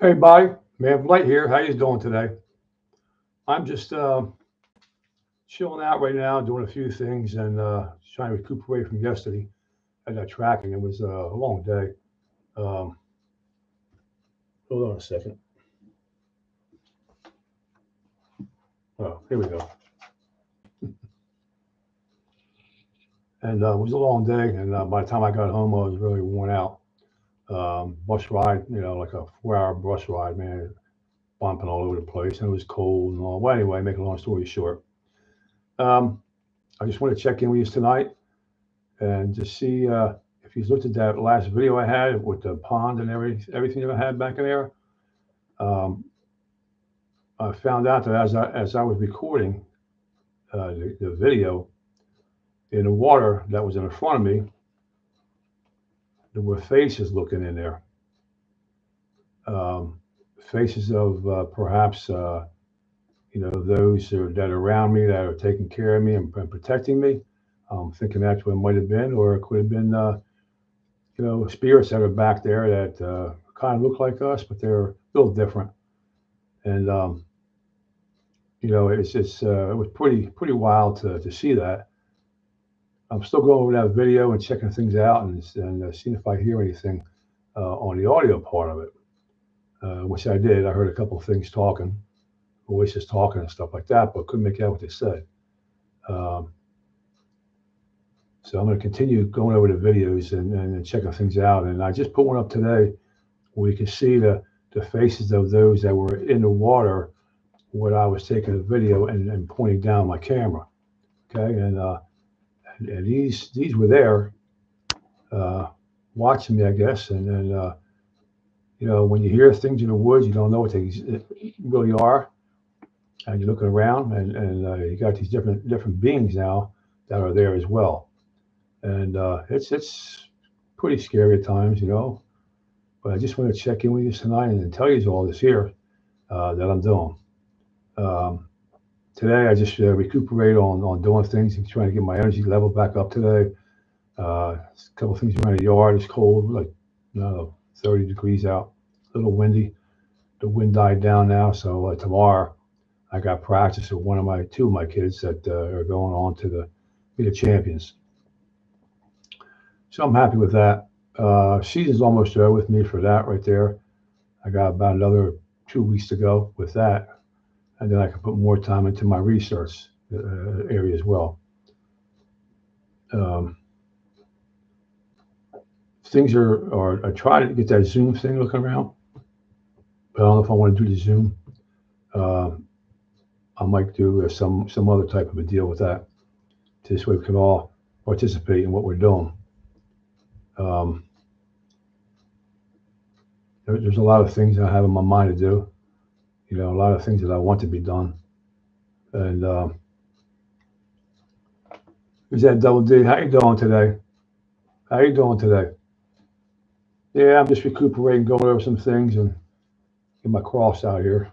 Hey, buddy, man, Blight here. How you doing today? I'm just chilling out right now, doing a few things, and trying to recuperate from yesterday. I got tracking. It was a long day. Um, Hold on a second. Oh, here we go. And it was a long day, and by the time I got home, I was really worn out. Bus ride, like a 4-hour bus ride, man, bumping all over the place, and it was cold and all. Well, anyway, make a long story short, um, I just want to check in with you tonight and just see if you looked at that last video I had with the pond and everything that I had back in there. Um, I found out that as I was recording the video in the water that was in front of me, there were faces looking in there. Um, Faces of perhaps those that are around me that are taking care of me and protecting me. I'm thinking that's what it might have been, or it could have been spirits that are back there that kind of look like us, but they're a little different. And it was pretty wild to see that. I'm still going over that video and checking things out and seeing if I hear anything on the audio part of it, which I did. I heard a couple of things talking, voices talking and stuff like that, but couldn't make out what they said. Um, so I'm going to continue going over the videos and checking things out. And I just put one up today where you can see the faces of those that were in the water when I was taking a video and pointing down my camera. Okay, and these were there uh, watching me, I guess. And when you hear things in the woods, you don't know what they really are, and you're looking around, and you got these different beings now that are there as well. And it's pretty scary at times. But I just want to check in with you tonight and tell you all this here that I'm doing. Um, Today, I just recuperate on doing things and trying to get my energy level back up today. A couple of things around the yard. It's cold, like I don't know, 30 degrees out, a little windy. The wind died down now, so tomorrow I got practice with two of my kids that are going on to be the champions. So I'm happy with that. Season's almost there with me for that right there. I got about another 2 weeks to go with that, and then I can put more time into my research area as well. Um, Things are I try to get that Zoom thing looking around, but I don't know if I want to do the Zoom. Uh, I might do some other type of a deal with that. This way we can all participate in what we're doing. Um, there's a lot of things I have in my mind to do. A lot of things that I want to be done. And is that Double D? How you doing today? How you doing today? Yeah, I'm just recuperating, going over some things, and get my cross out here.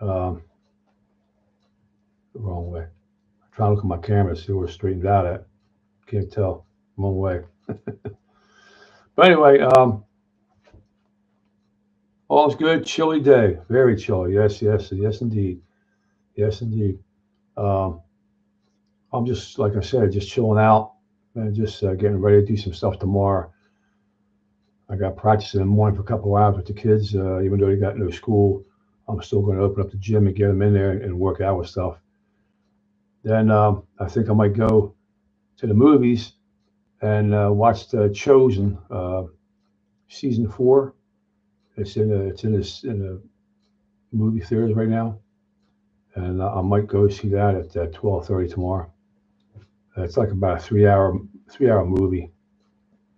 um, the wrong way. I'm trying to look at my camera to see where it's straightened out at. Can't tell. Wrong way. But anyway, all's good. Chilly day. Very chilly. Yes, yes, yes, indeed. Yes, indeed. Um, I'm just, like I said, just chilling out and just getting ready to do some stuff tomorrow. I got practice in the morning for a couple of hours with the kids. Even though they got no school, I'm still going to open up the gym and get them in there and work out with stuff. Then I think I might go to the movies and watch The Chosen season 4. It's in the movie theaters right now, and I might go see that at 12:30 tomorrow. It's like about a 3-hour movie.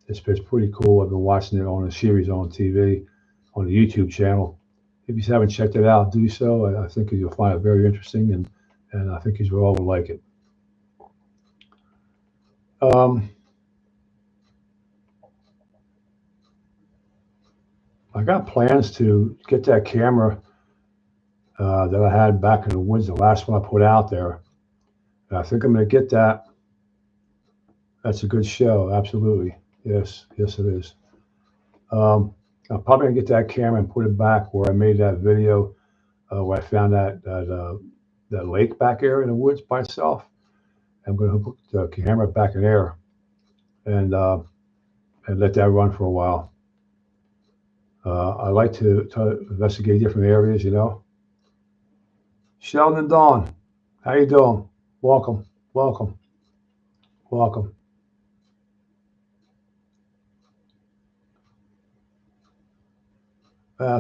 It's pretty cool. I've been watching it on a series on TV on the YouTube channel. If you haven't checked it out, do so. I think you'll find it very interesting, and I think you all will like it. Um, I got plans to get that camera that I had back in the woods, the last one I put out there. And I think I'm going to get that. That's a good show, absolutely. Yes, yes, it is. Um, I'm probably gonna get that camera and put it back where I made that video where I found that lake back there in the woods by itself. I'm gonna hook the camera back in there and uh, and let that run for a while. I like to investigate different areas, you know. Sheldon and Dawn, how you doing? Welcome, welcome, welcome.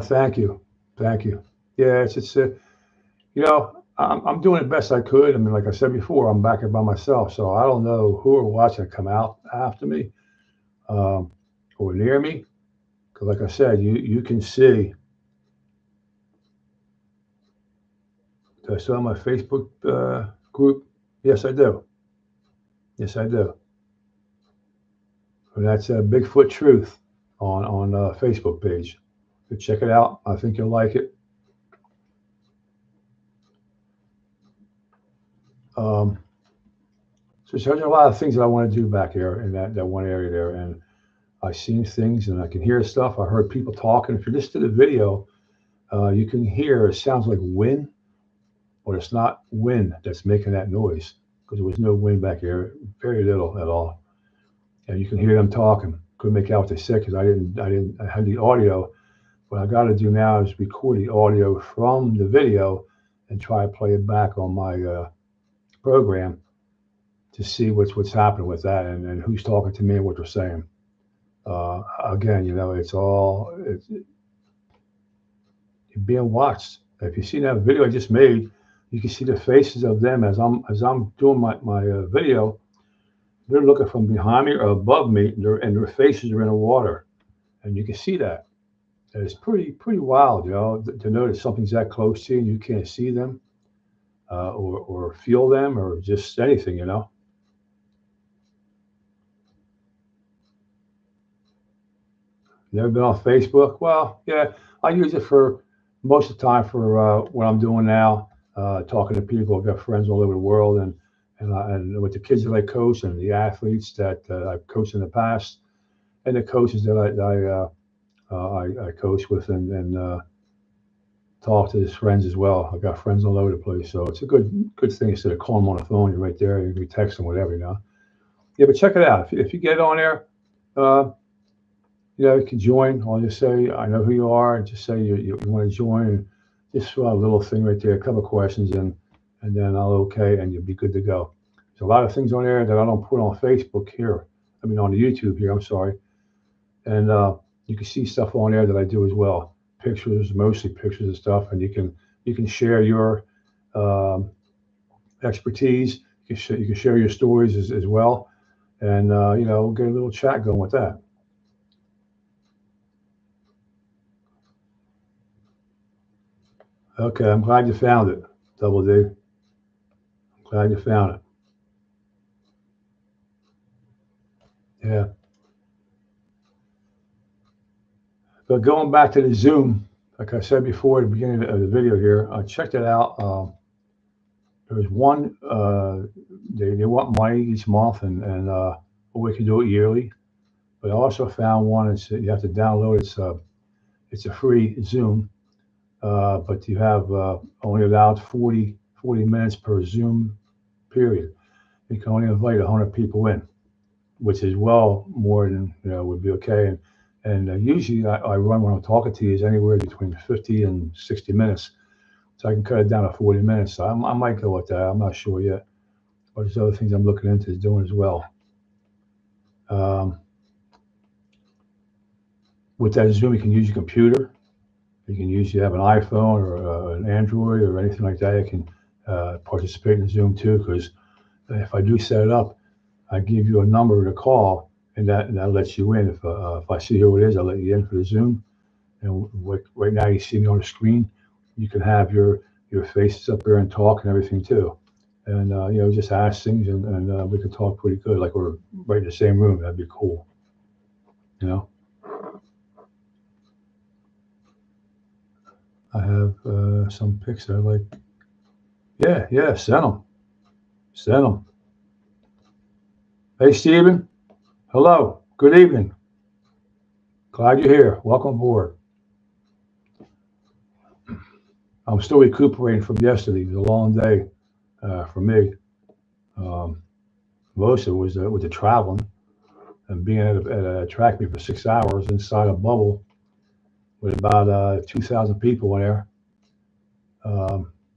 Thank you, thank you. Yeah, it's you know, I'm doing the best I could. I mean, like I said before, I'm back here by myself, so I don't know who are watching come out after me um, or near me. Because, like I said, you can see. Do I still have my Facebook group? Yes, I do. Yes, I do. And that's Bigfoot Truth on Facebook page. So check it out. I think you'll like it. Um, so there's a lot of things that I want to do back here in that one area there, and I've seen things and I can hear stuff. I heard people talking. If you listen to the video, you can hear it sounds like wind, but it's not wind that's making that noise because there was no wind back here, very little at all. And you can hear them talking. Couldn't make out what they said because I had the audio. What I got to do now is record the audio from the video and try to play it back on my program to see what's happening with that and who's talking to me and what they're saying. Again, you know, it's being watched. If you see that video I just made, you can see the faces of them as I'm doing my video. They're looking from behind me or above me, and their faces are in the water, and you can see that. And it's pretty wild, you know, to know that something's that close to you and you can't see them or feel them or just anything, you know. Never been on Facebook? Well, yeah, I use it for most of the time for what I'm doing now, talking to people. I've got friends all over the world, and with the kids that I coach and the athletes that I've coached in the past, and the coaches that I coach with and talk to his friends as well. I've got friends all over the place, so it's a good thing instead of calling them on the phone. You're right there. You can text them, whatever, you know. Yeah, but check it out. If you get on there. Uh, you know, you can join. I'll just say, I know who you are, and just say you want to join, and just fill out a little thing right there, a couple of questions, and then I'll okay, and you'll be good to go. There's a lot of things on there that I don't put on Facebook here. I mean, on the YouTube here. I'm sorry, and you can see stuff on there that I do as well. Pictures, mostly pictures and stuff, and you can share your um, expertise. You can share your stories as well, and you know, get a little chat going with that. Okay, I'm glad you found it, Double D. Glad you found it. Yeah. But going back to the Zoom, like I said before at the beginning of the video here, I checked it out. There was one, they want money each month, and or we can do it yearly. But I also found one, you have to download, it's a free Zoom, but you have only allowed 40 minutes per Zoom period. You can only invite 100 people in, which is well more than you know would be okay. And usually I run when I'm talking to you is anywhere between 50 and 60 minutes, so I can cut it down to 40 minutes. So I might go with that. I'm not sure yet, but there's other things I'm looking into doing as well. Um, with that Zoom, you can use your computer. You have an iPhone or an Android or anything like that. You can participate in Zoom too, because if I do set it up, I give you a number to call, and that lets you in. If I see who it is, I'll let you in for the Zoom. And right now, you see me on the screen. You can have your faces up there and talk and everything too. And you know, just ask things, and we can talk pretty good, like we're right in the same room. That'd be cool. You know, I have some pics that I like. Yeah, yeah, send them. Send them. Hey, Stephen. Hello. Good evening. Glad you're here. Welcome aboard. I'm still recuperating from yesterday. It was a long day for me. Um, Most of it was with the traveling and being at a track meet for 6 hours inside a bubble with about 2,000 people in there.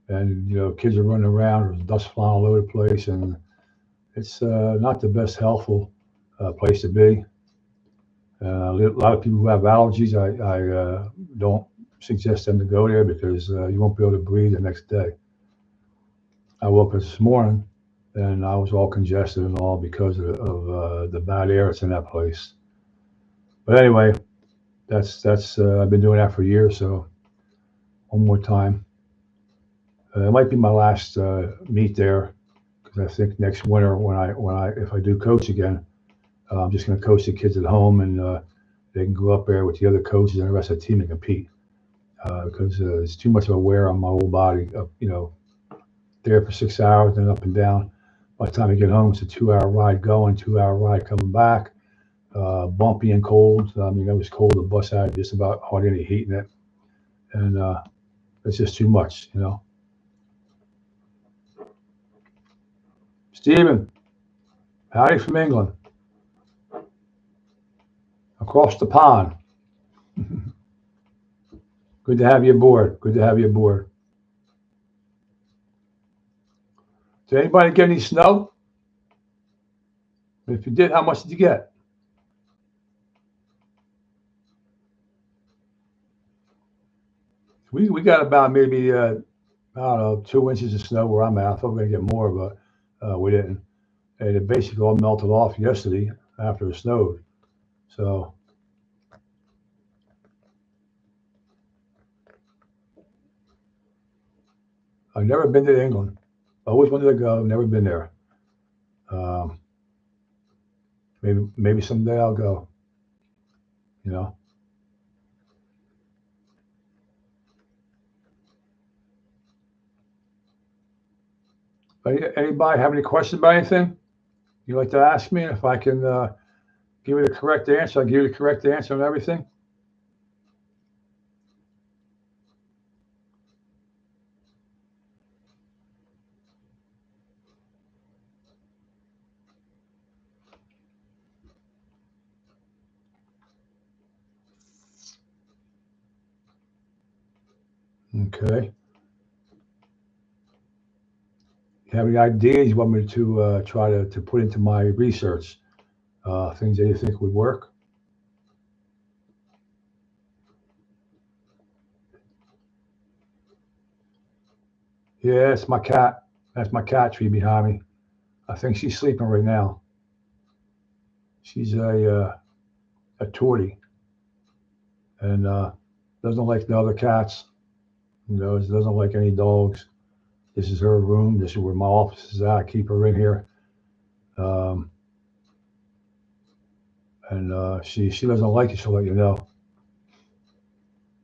And, kids are running around, there's dust flying all over the place, and it's not the best healthful place to be. A lot of people who have allergies, I don't suggest them to go there because you won't be able to breathe the next day. I woke up this morning and I was all congested and all because of the bad air that's in that place. But anyway, that's I've been doing that for years. So one more time, it might be my last meet there because I think next winter when I if I do coach again, I'm just going to coach the kids at home and they can go up there with the other coaches and the rest of the team and compete because it's too much of a wear on my whole body. There for 6 hours, then up and down. By the time I get home, it's a 2 hour ride going, 2 hour ride coming back. Bumpy and cold. I mean, it was cold. The bus had just about hardly any heat in it, and it's just too much. Stephen, howdy from England, across the pond. Good to have you aboard. Good to have you aboard. Did anybody get any snow? If you did, how much did you get? We got about maybe I don't know 2 inches of snow where I'm at. I thought we were gonna get more, but we didn't. And it basically all melted off yesterday after it snowed. So I've never been to England. Always wanted to go. Never been there. Um, maybe someday I'll go. You know. Anybody have any questions about anything you like to ask me? If I can give you the correct answer, I'll give you the correct answer on everything. Okay. You have any ideas you want me to try to put into my research? Things that you think would work? Yeah, it's my cat. That's my cat tree behind me. I think she's sleeping right now. She's a tortie and doesn't like the other cats. Doesn't like any dogs. This is her room. This is where my office is at. I keep her in here, um, and she doesn't like it. She'll let you know.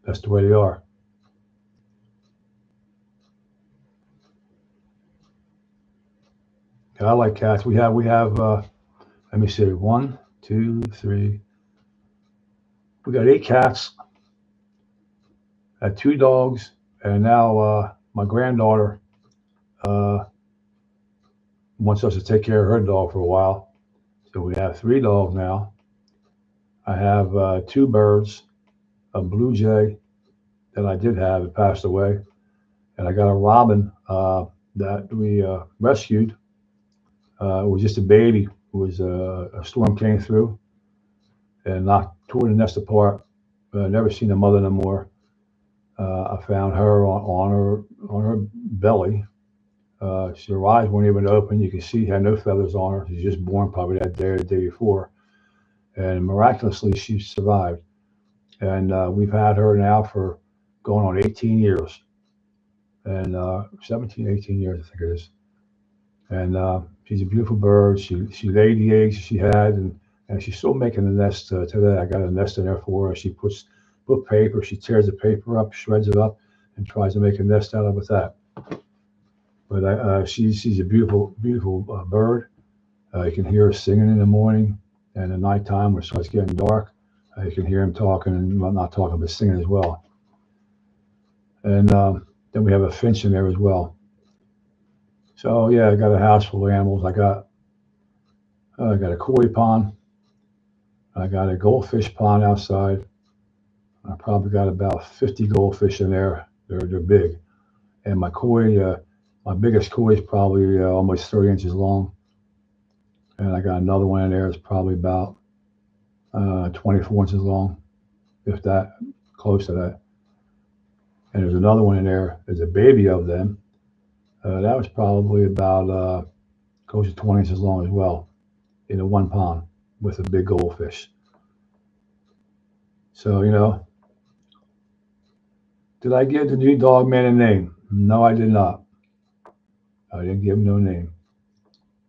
That's the way they are. Yeah, I like cats. We have. Let me see. One, two, three. We got 8 cats, two dogs, and now my granddaughter uh, wants us to take care of her dog for a while. So we have 3 dogs now. I have 2 birds, a blue jay that I did have, it passed away, and I got a robin that we rescued. It was just a baby. It was a storm came through and knocked tore the nest apart. Never seen the mother no more. I found her on her belly. Her eyes weren't even open. You can see she had no feathers on her. She's just born probably that day or the day before, and miraculously she survived. And we've had her now for going on 18 years, and 17, 18 years I think it is. And she's a beautiful bird. She laid the eggs she had, and she's still making the nest today. I got a nest in there for her. She put paper. She tears the paper up, shreds it up, and tries to make a nest out of it with that. But she's a beautiful bird. You can hear her singing in the morning and at nighttime when it starts getting dark. You can hear him talking, and well, not talking, but singing as well. And then we have a finch in there as well. So yeah, I got a house full of animals. I got a koi pond. I got a goldfish pond outside. I probably got about 50 goldfish in there. They're big. And my biggest koi is probably almost 30 inches long. And I got another one in there that's probably about 24 inches long, if that, close to that. And there's another one in there. There's a baby of them. That was probably about close to 20 inches long as well, in a one pond with a big goldfish. So did I give the new dog man a name? No, I did not. I didn't give him no name.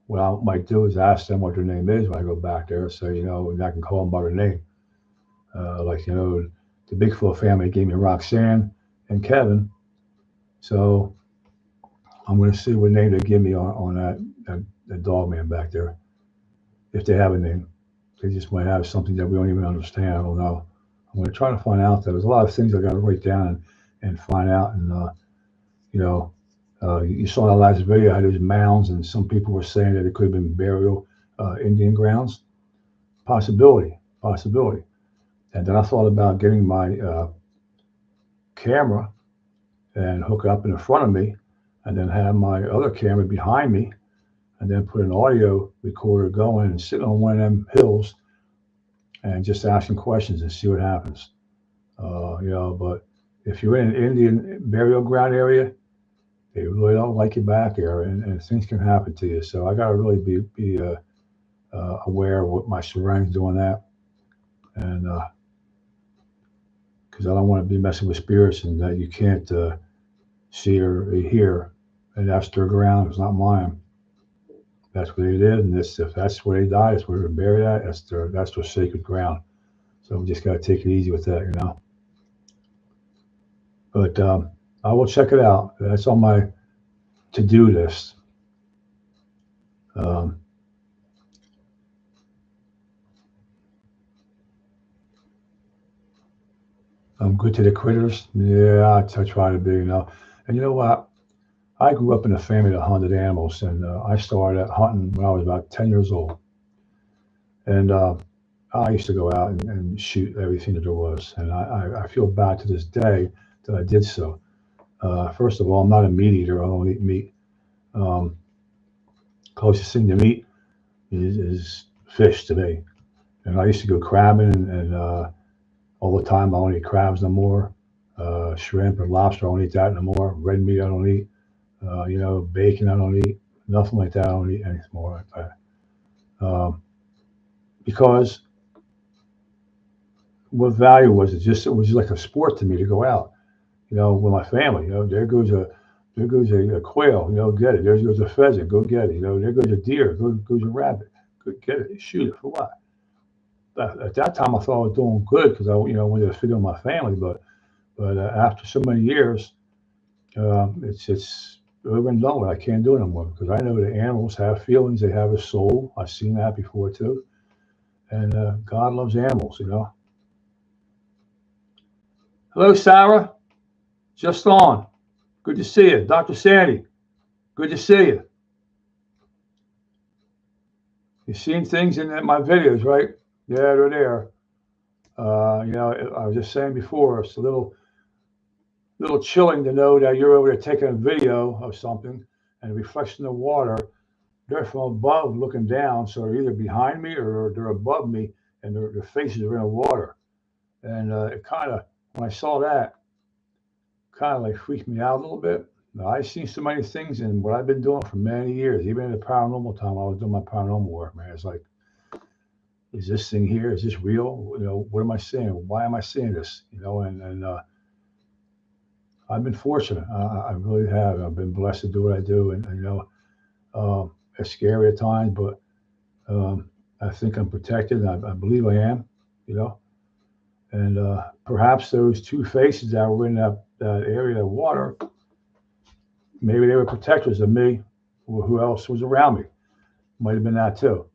What I might do is ask them what their name is when I go back there, so and I can call them by their name. Like the Bigfoot family gave me Roxanne and Kevin, so I'm going to see what name they give me on that dog man back there, if they have a name. They just might have something that we don't even understand. I don't know. I'm going to try to find out that. There's a lot of things I got to write down and find out. And you know, you saw that last video how there's mounds, and some people were saying that it could have been burial Indian grounds. Possibility. And then I thought about getting my camera and hook it up in front of me, and then have my other camera behind me, and then put an audio recorder going and sitting on one of them hills and just asking questions and see what happens. But if you're in an Indian burial ground area, they really don't like you back there, and things can happen to you. So I got to really be aware of what my surroundings doing that, and because I don't want to be messing with spirits and that you can't see or hear, and that's their ground. It's not mine. That's what they did, and if that's where they died, that's where they're buried at. That's their sacred ground. So we just got to take it easy with that. But I will check it out. That's on my to-do list. Um, I'm good to the critters. Yeah, I try to be. And you know what? I grew up in a family that hunted animals, and I started hunting when I was about 10 years old. And I used to go out and shoot everything that there was. And I feel bad to this day that I did so. First of all, I'm not a meat eater. I don't eat meat. Um, Closest thing to meat is fish to me. And I used to go crabbing and all the time. I don't eat crabs no more. Shrimp and lobster, I don't eat that no more. Red meat, I don't eat. Bacon, I don't eat. Nothing like that. I don't eat anything more like that. Because what value was it? It was just like a sport to me to go out, with my family. There goes a quail, get it. There goes a pheasant, go get it. There goes a deer, goes a rabbit, go get it. Shoot it for what? At that time, I thought I was doing good because I wanted to feed on my family. But after so many years, it's over and done with. I can't do it anymore because I know that animals have feelings. They have a soul. I've seen that before too. And God loves animals. Hello, Sarah. Just on. Good to see you. Dr. Sandy. Good to see you. You've seen things in my videos, right? Yeah, they're there. I was just saying before, it's a little chilling to know that you're over there taking a video of something and the reflection of water. They're from above looking down, so they're either behind me or they're above me, and their faces are in the water. And it kind of, when I saw that, kind of like freaked me out a little bit. Now, I've seen so many things in what I've been doing for many years, even in the paranormal time. I was doing my paranormal work, man. It's like, is this thing here? Is this real? What am I seeing? Why am I seeing this? And I've been fortunate. I really have. I've been blessed to do what I do, and it's scary at times, but I think I'm protected. I believe I am. You know, and perhaps those two faces that were in that area of water, maybe they were protectors of me, or who else was around me. Might have been that too.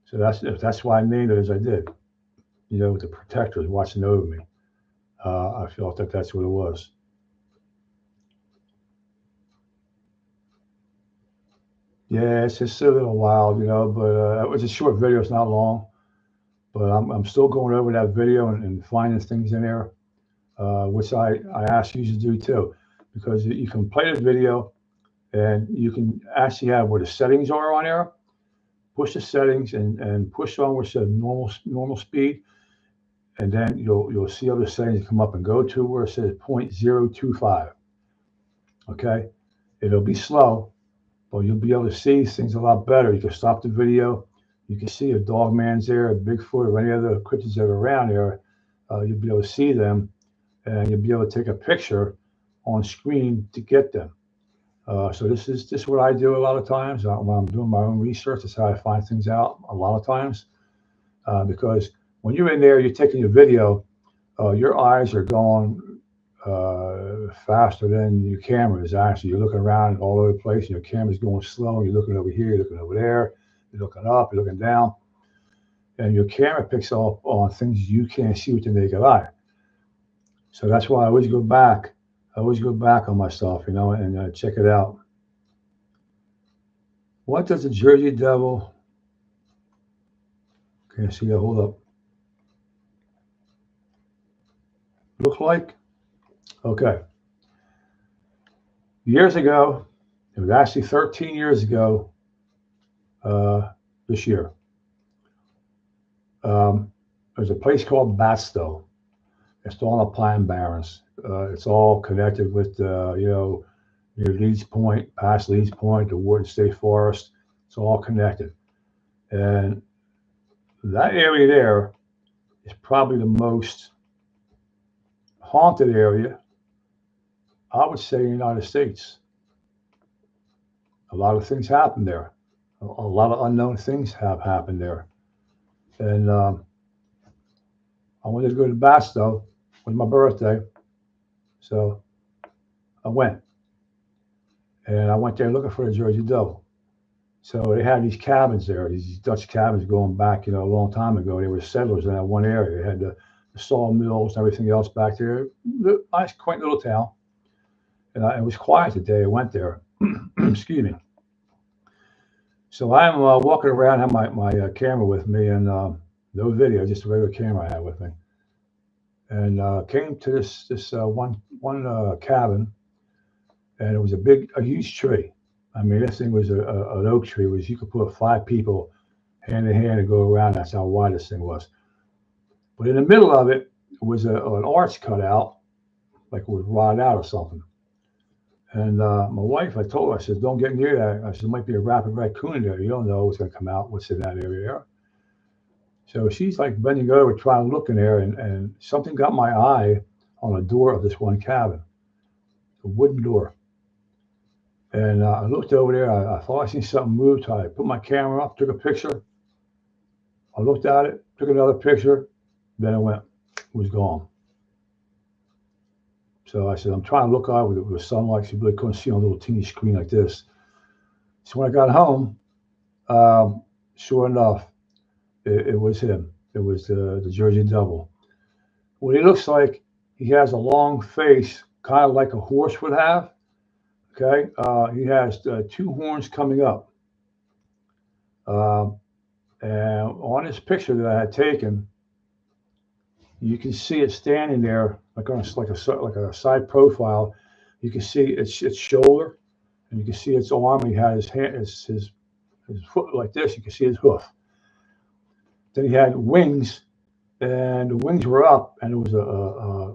So that's why I named it as I did. you know, with the protectors watching over me. I felt that that's what it was. Yeah, it's just a little wild, you know, but it was a short video. It's not long, but I'm still going over that video and finding things in there, which I ask you to do too, because you can play the video and you can actually have where the settings are on there. Push the settings and push on where it says normal speed, and then you'll see other settings come up and go to where it says 0.025. Okay, it'll be slow, but you'll be able to see things a lot better. You can stop the video. You can see a dog man's there, a Bigfoot, or any other cryptids that are around there. You'll be able to see them, and you'll be able to take a picture on screen to get them. So this is what I do a lot of times when I'm doing my own research. That's how I find things out a lot of times. Because when you're in there, you're taking your video, your eyes are going faster than your camera is actually. You're looking around all over the place, and your camera's going slow. You're looking over here, you're looking over there, you're looking up, you're looking down, and your camera picks up on things you can't see with the naked eye. So that's why I always go back. I always go back on my stuff, you know, and check it out. What does the Jersey Devil? Can't see that. Hold up. Look like? Okay. Years ago, it was actually 13 years ago this year. There's a place called Batsto. It's on the Pine Barrens. It's all connected with, near Leeds Point, past Leeds Point, the Wharton State Forest. It's all connected. And that area there is probably the most haunted area, I would say, in the United States. A lot of things happen there. A lot of unknown things have happened there. And I wanted to go to Basto. It was my birthday. So I went. And I went there looking for the Jersey Devil. So they had these cabins there, these Dutch cabins going back, you know, a long time ago. They were settlers in that one area. They had the sawmills and everything else back there. Nice, quaint little town. And it was quiet the day I went there. Excuse me. So I'm walking around, have my camera with me, and no video, just a regular camera I had with me. And came to this one cabin, and it was a huge tree. I mean, this thing was an oak tree. Was you could put 5 people hand in hand and go around. That's how wide this thing was. But in the middle of it was an arch cut out, like it was rotted out or something. And my wife, I told her, I said, don't get near that. I said, there might be a rapid raccoon in there. You don't know what's going to come out, what's in that area there. So she's like bending over, trying to look in there, and something got my eye on a door of this one cabin, a wooden door. And I looked over there. I thought I seen something move. So I put my camera up, took a picture. I looked at it, took another picture. Then it was gone. So I said, I'm trying to look out with sunlight. So you really couldn't see on a little teeny screen like this. So when I got home, sure enough, it was him. It was the Jersey Devil. What he looks like, he has a long face, kind of like a horse would have. Okay, he has 2 horns coming up, and on this picture that I had taken, you can see it standing there like on a side profile. You can see its shoulder, and you can see its arm. He had his hand, his foot like this. You can see his hoof. Then he had wings, and the wings were up, and it was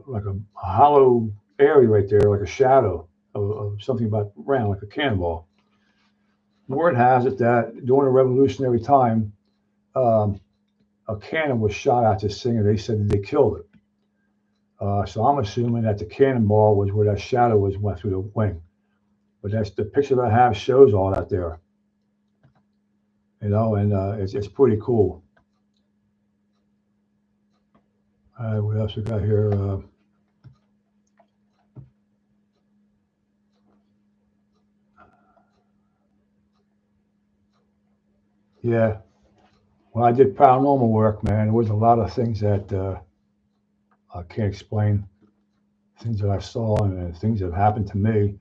like a hollow area right there, like a shadow of something about round, like a cannonball. Word has it that during the Revolutionary time, um, a cannon was shot at this thing, and they said that they killed it. So I'm assuming that the cannonball was where that shadow went through the wing. But that's the picture that I have shows all that there, you know, and it's pretty cool. What else we got here? Yeah. when I did paranormal work, man, there was a lot of things that I can't explain. Things that I saw and things that happened to me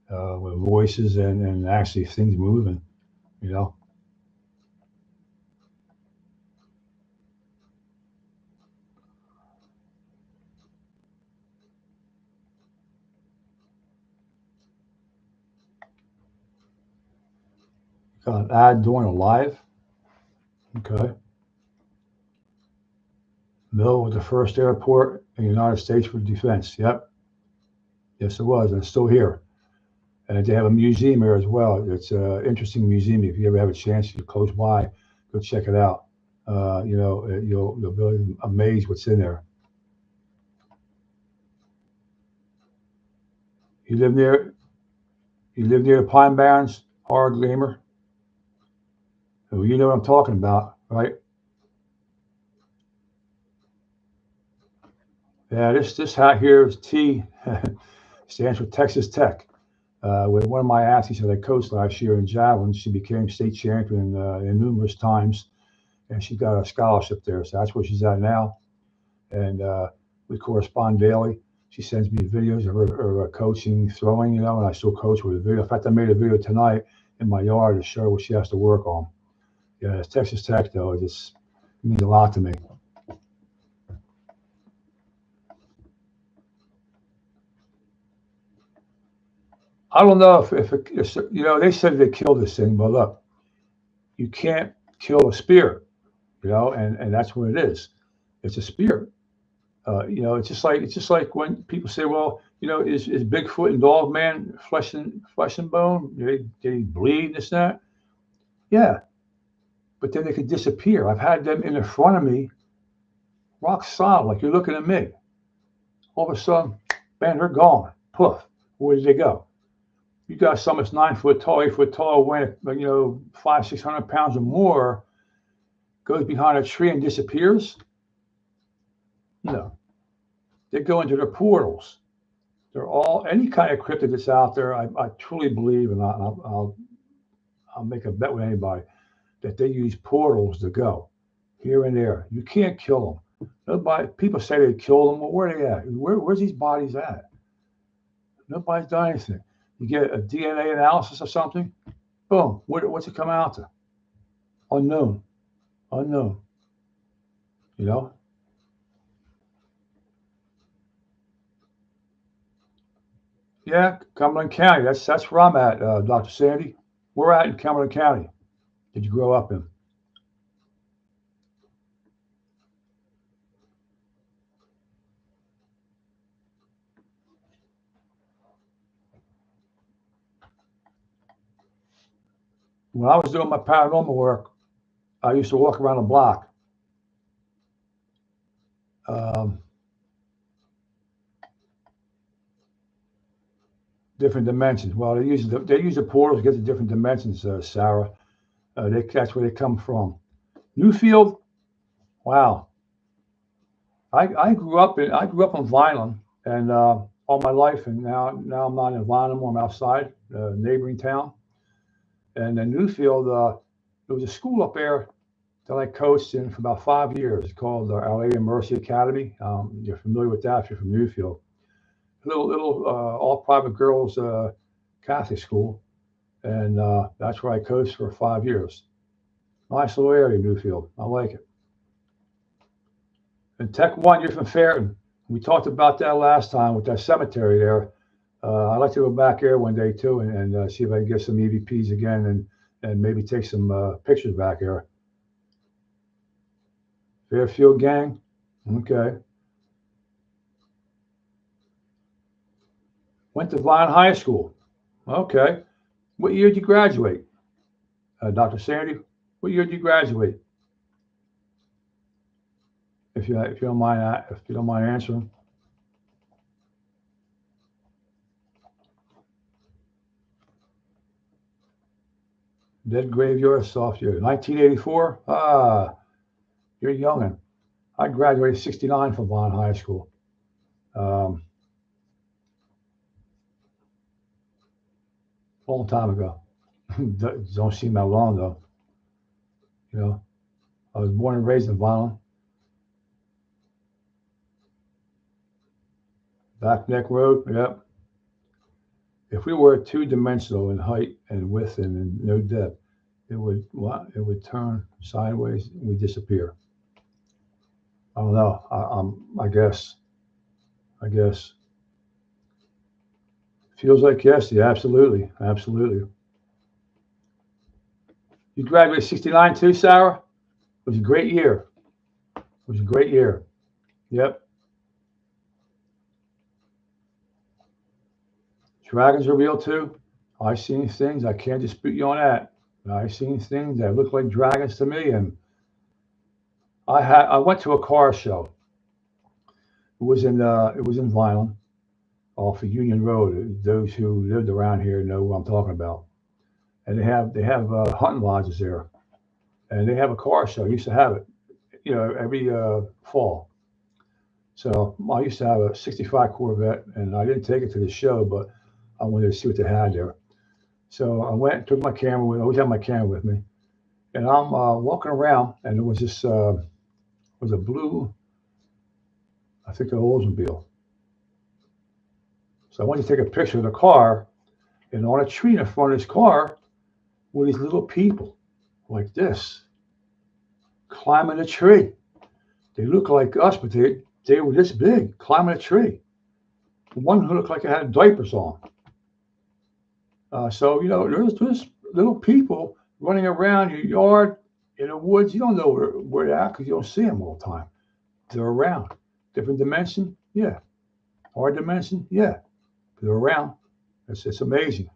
with voices and actually things moving. You know, got an ad doing a live. Okay, Mill was the first airport in the United States for defense. Yep, yes, it was, and it's still here. And they have a museum here as well. It's an interesting museum. If you ever have a chance, you're close by, go check it out. You'll be amazed what's in there. You live near you live near the Pine Barrens, Hard Gleamer. So you know what I'm talking about, right? Yeah, this hat here is T, stands for Texas Tech. With one of my athletes that I coached last year in javelin, she became state champion in numerous times, and she got a scholarship there. So that's where she's at now. And we correspond daily. She sends me videos of her coaching, throwing, and I still coach with a video. In fact, I made a video tonight in my yard to show her what she has to work on. Yeah, it's Texas Tech, though. It means a lot to me. I don't know if they said they killed this thing, but look, you can't kill a spirit, and that's what it is. It's a spirit. It's just like when people say, well, is Bigfoot and Dog Man flesh and bone? They bleed this and that. Yeah, but then they could disappear. I've had them in front of me, rock solid, like you're looking at me. All of a sudden, man, they're gone. Poof. Where did they go? You got some that's 9 foot tall, 8 foot tall, weighing 500-600 pounds or more, goes behind a tree and disappears. No, they go into their portals. They're all any kind of cryptid that's out there. I truly believe, and I'll make a bet with anybody that they use portals to go here and there. You can't kill them. Nobody. People say they killed them. Well, where are they at? Where's these bodies at? Nobody's done anything. You get a DNA analysis or something. Boom. What's it come out to? Unknown. Unknown. You know. Yeah, Cumberland County. That's where I'm at, Dr. Sandy. We're at in Cumberland County. Did you grow up in? When I was doing my paranormal work, I used to walk around the block. Um, Different dimensions. Well, they use the portals to get to different dimensions, Sarah. That's where they come from. Newfield. Wow. I grew up in Vineland and all my life, and now I'm not in Vineland anymore. I'm outside, neighboring town. And in Newfield, there was a school up there that I coached in for about 5 years. It's called Our Lady of Mercy Academy. You're familiar with that if you're from Newfield. Little all private girls Catholic school, and that's where I coached for 5 years. Nice little area, Newfield. I like it. And Tech One, you're from Fairton. We talked about that last time with that cemetery there. I'd like to go back there one day too and see if I can get some EVPs again and maybe take some pictures back there. Fairfield gang. Okay. Went to Vine High School. Okay. What year did you graduate, Dr. Sandy? What year did you graduate? If you don't mind answering. Dead graveyard soft year. 1984. You're youngin'. I graduated '69 from Vine High School. Um, Long time ago. Don't seem that long though. You know, I was born and raised in Violin. Back Neck Road, yep. If we were two-dimensional in height and width and in no depth, it would turn sideways and we disappear. I don't know. I guess. Feels like yes. Yeah, absolutely. You graduated 69 too, Sarah? It was a great year. Yep. Dragons are real too. I've seen things. I can't dispute you on that. I've seen things that look like dragons to me, and I went to a car show. It was in Vineland, off of Union Road. Those who lived around here know what I'm talking about. And they have hunting lodges there, and they have a car show. I used to have it, every fall. So I used to have a '65 Corvette, and I didn't take it to the show, but I wanted to see what they had there. So I went and took my camera with. I always have my camera with me, and I'm walking around, and there was this was a blue, I think an Oldsmobile. So I went to take a picture of the car, and on a tree in front of this car were these little people like this climbing a tree. They look like us, but they were this big climbing a tree. One who looked like it had diapers on. So there's little people running around your yard in the woods. You don't know where they're at because you don't see them all the time. They're around. Different dimension, yeah. Hard dimension, yeah. They're around. It's amazing.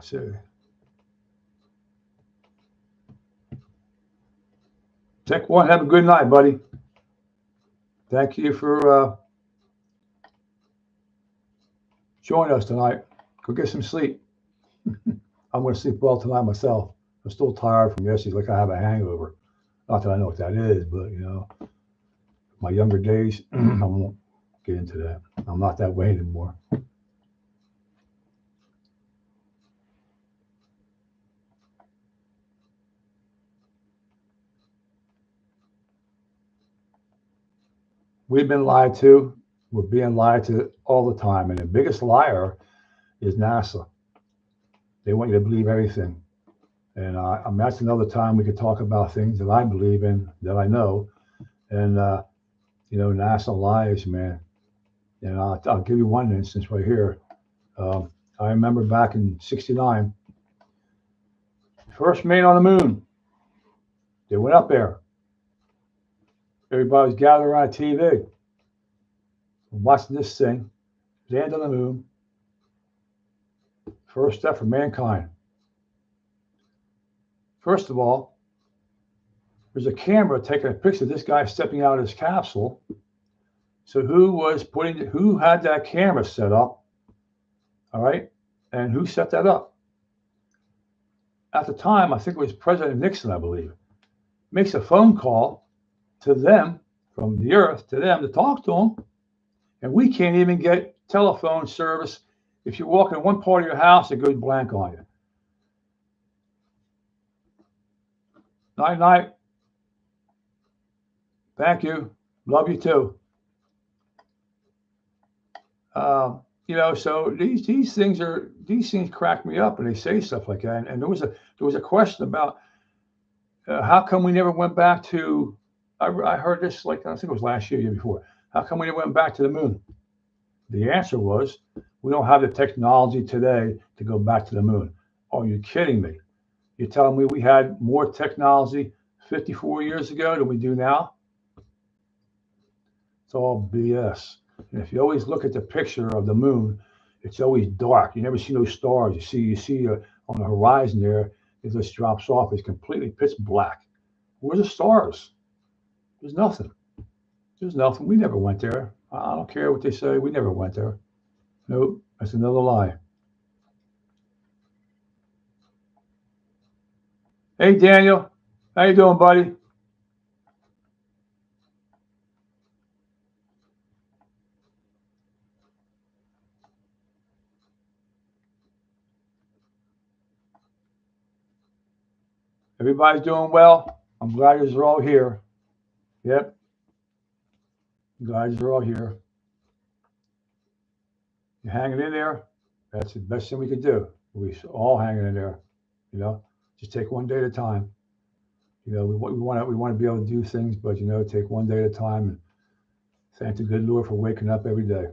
So Tech One, have a good night, buddy. Thank you for joining us tonight. Go get some sleep. I'm going to sleep well tonight myself. I'm still tired from yesterday, like I have a hangover. Not that I know what that is, but my younger days, I won't get into that. I'm not that way anymore. We've been lied to. We're being lied to all the time. And the biggest liar is NASA. They want you to believe everything. And that's another time we could talk about things that I believe in, that I know. And, NASA lies, man. And I'll give you one instance right here. I remember back in '69, first man on the moon. They went up there. Everybody was gathered around a TV, watching this thing land on the moon. First step for mankind. First of all, there's a camera taking a picture of this guy stepping out of his capsule. So who had that camera set up? All right. And who set that up? At the time, I think it was President Nixon, I believe, makes a phone call to them from the earth to them to talk to them. And we can't even get telephone service. If you walk in one part of your house, it goes blank on you. Night, night. Thank you. Love you too. So these things crack me up, and they say stuff like that. And there was a question about how come we never went back to. I heard this I think it was last year before. How come we never went back to the moon? The answer was we don't have the technology today to go back to the moon. Are you kidding me? You're telling me we had more technology 54 years ago than we do now? It's all BS. And if you always look at the picture of the moon, it's always dark. You never see no stars. You see on the horizon there, it just drops off. It's completely pitch black. Where's the stars? There's nothing. We never went there. I don't care what they say. We never went there. Nope. That's another lie. Hey, Daniel. How you doing, buddy? Everybody's doing well. I'm glad you're all here. Yep, glad you're all here. You're hanging in there. That's the best thing we could do. We all hanging in there. You know, just take one day at a time. You know, we want to be able to do things, but take one day at a time and thank the good Lord for waking up every day.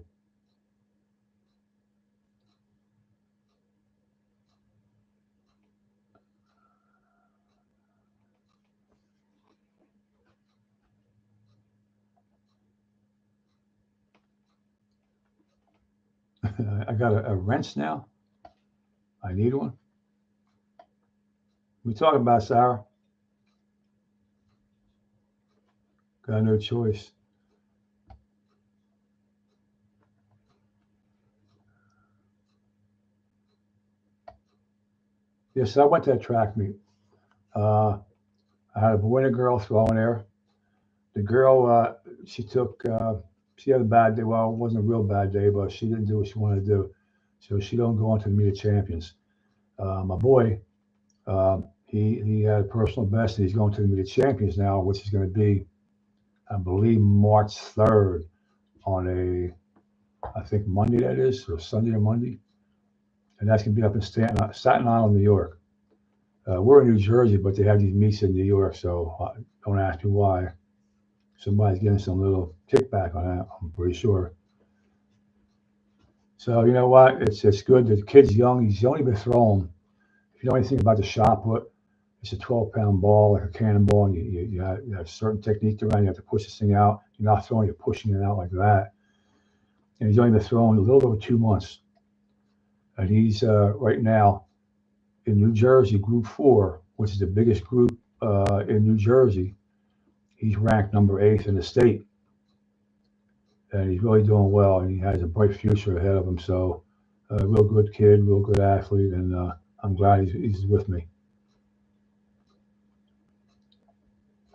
I got a wrench now. I need one. We talking about Sarah? Got no choice. Yes, I went to that track meet. Uh, I had a boy and a girl throwing there. The girl, she took, she had a bad day. Well, it wasn't a real bad day, but she didn't do what she wanted to do. So she don't go on to the meet of champions. My boy, he had a personal best, and he's going to the meet of champions now, which is going to be, I believe, March 3rd on I think Monday that is, or Sunday or Monday, and that's going to be up in Staten Island, New York. We're in New Jersey, but they have these meets in New York, so don't ask me why. Somebody's getting some little kickback on that, I'm pretty sure. So you know what? It's good. The kid's young. He's only been thrown. If you know anything about the shot put, it's a 12-pound ball, like a cannonball, and you have certain technique to run. You have to push this thing out. You're not throwing, you're pushing it out like that. And he's only been thrown a little over 2 months. And he's right now in New Jersey, Group 4, which is the biggest group in New Jersey. He's ranked number 8th in the state. And he's really doing well, and he has a bright future ahead of him. So, real good kid, real good athlete, and I'm glad he's with me.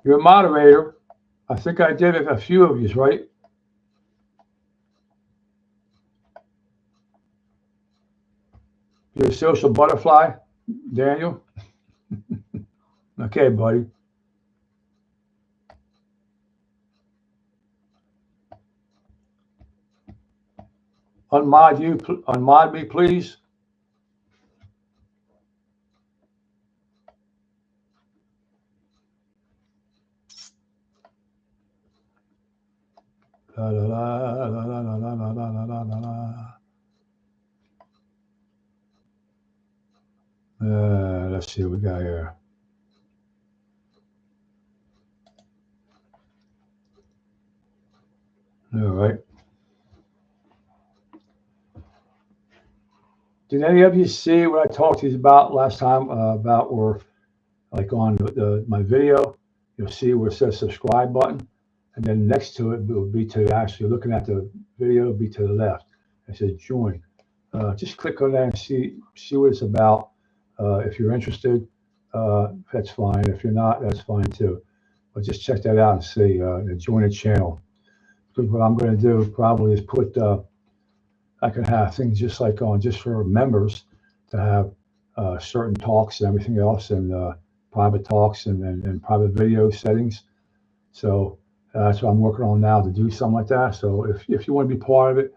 You're a moderator. I think I did a few of yous, right? You're a social butterfly, Daniel. Okay, buddy. Unmod me, please. La, la, la, la, la, la, la, la, la, la, la, la. Let's see what we got here. All right. Did any of you see what I talked to you about last time about or like on my video? You'll see where it says subscribe button, and then next to it will be to actually looking at the video. It'll be to the left. It says join. Just click on that and see what it's about. If you're interested, that's fine. If you're not, that's fine too. But just check that out and see and join the channel. Because what I'm going to do probably is put I can have things just like on just for members to have certain talks and everything else, and private talks and private video settings. So that's what I'm working on now to do something like that. So if you want to be part of it,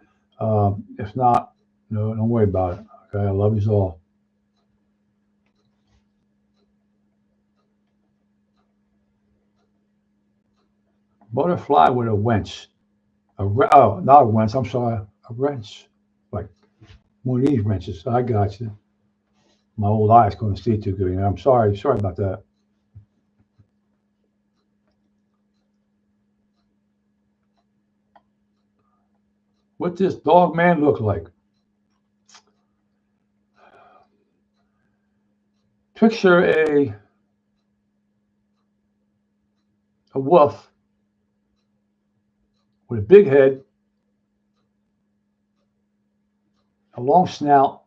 if not, no, don't worry about it. Okay, I love you all. Butterfly with a wrench. Oh, not a wrench. I'm sorry, a wrench. Like one of these wrenches. I got you. My old eyes couldn't see too good. I'm sorry. Sorry about that. What this dog man look like? Picture a wolf with a big head, a long snout,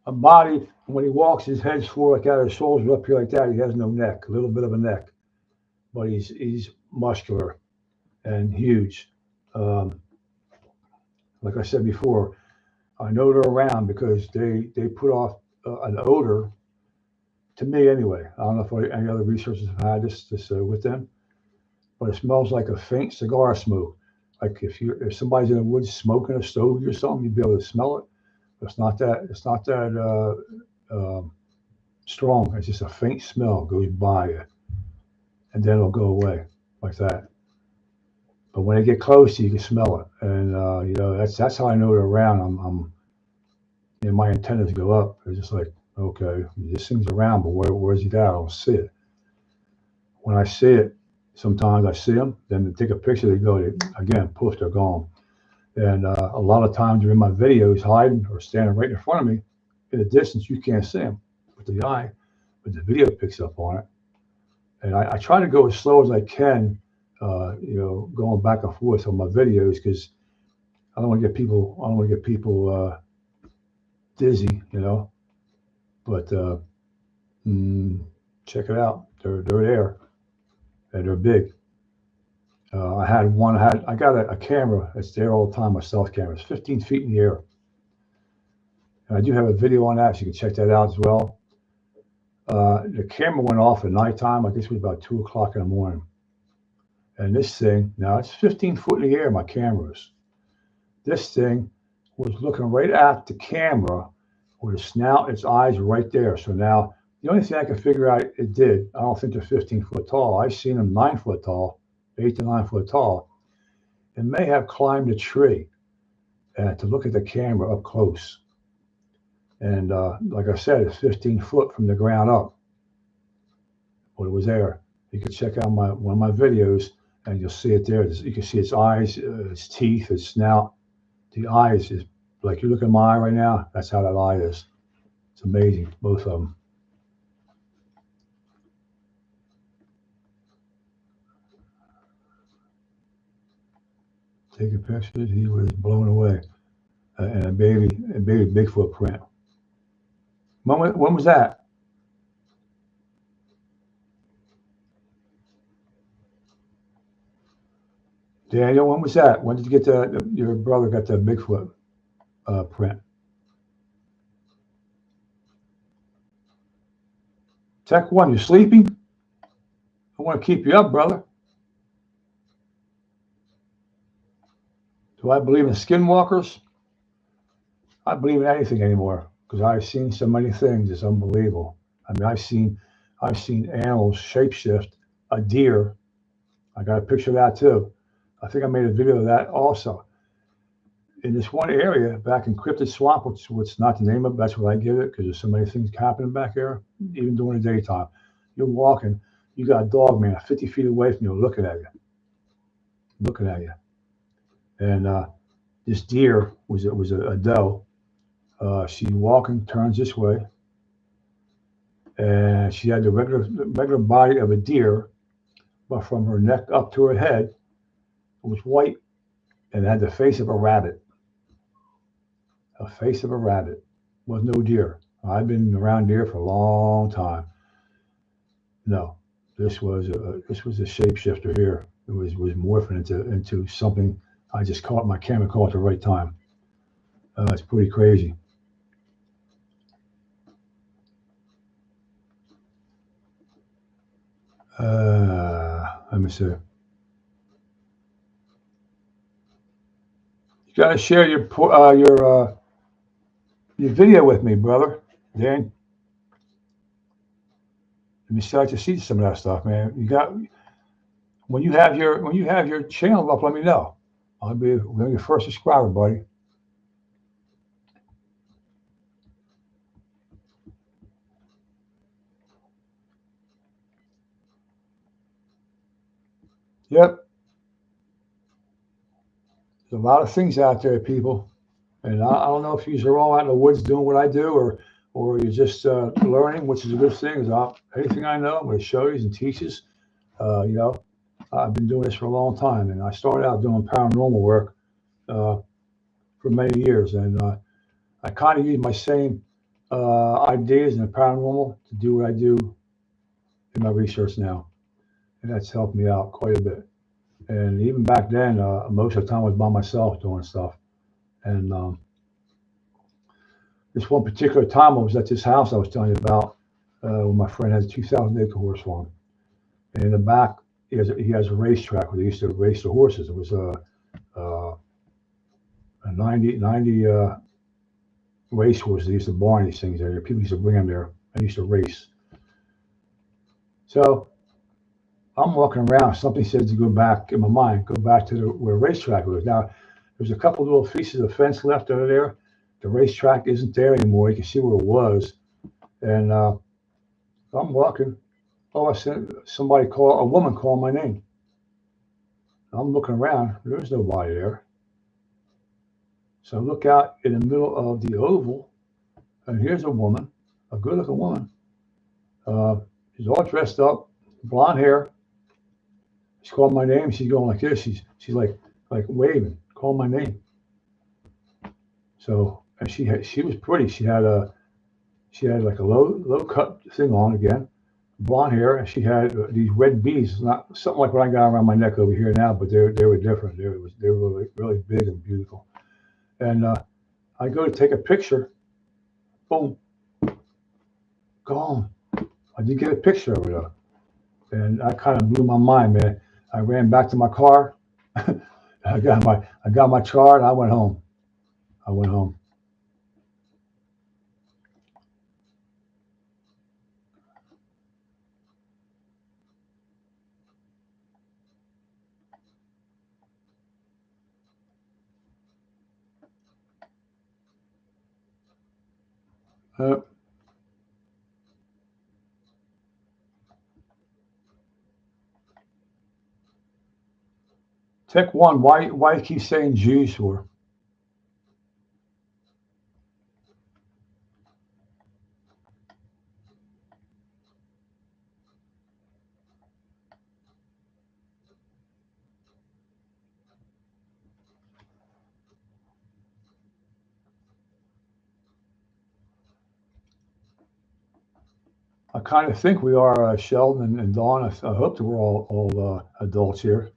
a body. When he walks, his head's forward like that. His shoulders are up here like that. He has no neck, a little bit of a neck, but he's muscular and huge. Um, like I said before, I know they're around because they put off an odor To me, anyway. I don't know if any other researchers have had this with them, but it smells like a faint cigar smoke. Like if somebody's in the woods smoking a stogie or something, you'd be able to smell it. But it's not that strong. It's just a faint smell goes by you, and then it'll go away like that. But when they get close, you can smell it, and that's how I know they're around. My antennas go up. They're just like, okay, this thing's around, but where's he at? I don't see it. When I see it, sometimes I see them. Then they take a picture. Again, poof, they're gone. And a lot of times they're in my videos, hiding or standing right in front of me. In the distance, you can't see them with the eye, but the video picks up on it. And I try to go as slow as I can, going back and forth on my videos because I don't want to get people dizzy, But check it out. They're there, and they're big. I got a camera that's there all the time, my stealth camera. It's 15 feet in the air. And I do have a video on that, so you can check that out as well. The camera went off at nighttime. I guess it was about 2 o'clock in the morning. And this thing, now it's 15 foot in the air, my camera is. This thing was looking right at the camera with its snout, its eyes right there. So now the only thing I can figure out it did, I don't think they're 15 foot tall. I've seen them 9 foot tall, 8 to 9 foot tall. It may have climbed a tree to look at the camera up close. And like I said, it's 15 foot from the ground up. But it was there. You can check out one of my videos and you'll see it there. You can see its eyes, its teeth, its snout. The eyes is like you look at my eye right now. That's how that eye is. It's amazing, both of them. Taking pictures, he was blown away. And a baby Bigfoot print. When was that? Daniel, when was that? When did you get your brother got the Bigfoot print? Tech One, you sleeping? I want to keep you up, brother. Do I believe in skinwalkers? I believe in anything anymore because I've seen so many things. It's unbelievable. I mean, I've seen animals shapeshift. A deer. I got a picture of that too. I think I made a video of that also. In this one area back in Cryptid Swamp, which is not the name of it, that's what I give it because there's so many things happening back there, even during the daytime. You're walking, you got a dog man 50 feet away from you looking at you. And this deer was a doe. She's walking, turns this way, and she had the regular body of a deer, but from her neck up to her head, it was white and had the face of a rabbit. A face of a rabbit. Was no deer. I've been around deer for a long time. No, this was a shapeshifter here. It was morphing into something. I just caught my camera caught at the right time. It's pretty crazy. Let me see. You gotta share your video with me, brother, Dan. Let me start to see some of that stuff, man. When you have your channel up, let me know. I'll be your first subscriber, buddy. Yep. There's a lot of things out there, people. And I don't know if you're all out in the woods doing what I do or you're just learning, which is a good thing. Anything I know, I'm going to show you and teach you. I've been doing this for a long time, and I started out doing paranormal work for many years. And I kind of use my same ideas in the paranormal to do what I do in my research now. And that's helped me out quite a bit. And even back then, most of the time I was by myself doing stuff. And this one particular time I was at this house I was telling you about. My friend has a 2,000 acre horse farm. And in the back, he has a racetrack where they used to race the horses. It was a 90 race horses. They used to barn these things there. People used to bring them there and used to race. So I'm walking around. Something says to go back in my mind, go back to where the racetrack was. Now, there's a couple little pieces of fence left over there. The racetrack isn't there anymore. You can see where it was. And I'm walking. Oh, I said a woman called my name. I'm looking around. There's nobody there. So I look out in the middle of the oval, and here's a woman, a good-looking woman. She's all dressed up, blonde hair. She called my name. She's going like this. She's like waving, called my name. So and she was pretty. She had like a low cut thing on again, blonde hair, and she had these red beads, not something like what I got around my neck over here now, but they were different. They were really big and beautiful. And I go to take a picture. Boom, gone. I did get a picture of her, and that kind of blew my mind, man. I ran back to my car. I got my chart. I went home. Tech one. Why keep saying Jews for? I kind of think we are, Sheldon and Dawn. I hope that we're all adults here.